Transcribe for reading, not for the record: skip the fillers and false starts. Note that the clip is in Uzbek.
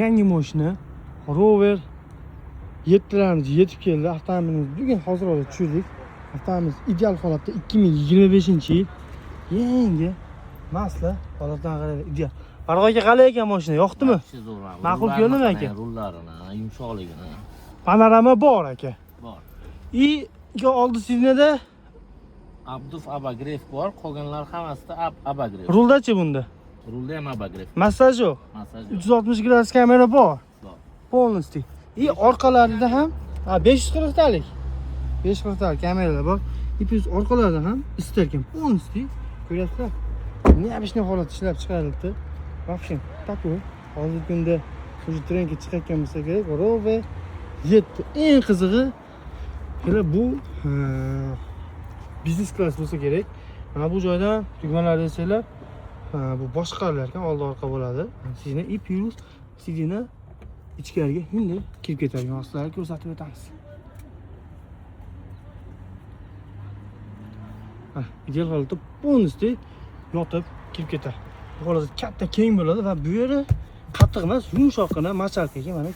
Yangi mashina Rover 7larimiz yetib keldi. Avtomobilimiz bugun hozir tushirdik. Avtomobilimiz ideal holatda 2025-yil. Yangi masla holatdan qaraydi, ideal. Farg'oga qalay ekan mashina, yoqdimi? Ma'qul ko'rdimi aka? Rullarini, yumshoqligini. Panorama bor aka. Bor. Oldi siznada Abduf Abagref bor, qolganlar hammasida Abagref. ruldachi bunda? Rulda ham Abagref. Massaj yo'q. Massaj 360 gradus kamera bor. bor. Polnosti. Orqalarida ham 540 talik. 540 talik kameralar bor. Plus orqalarida ham istarkan polnosti. Ko'ryapsizlar? Neobычный holat ishlab chiqarildi. В общем, такой. Hozirgi kunda уже trendga chiqayotgan bo'lsa kerak, Rover 7. Eng qizig'i bu biznes klass bo'lsa kerak. Mana bu joydan tugmalar desanglar, bu boshqalar ekan, oldi orqa bo'ladi. Sizni plus sidina ichkariga bunday kirib ketadigan narsalarni ko'rsatib o'tamiz. Ideal holatda polnosti yotib kirib ketadi. Bu holatda katta keng bo'ladi va bu yeri qattiq emas, yumshoqqina machalkaga mana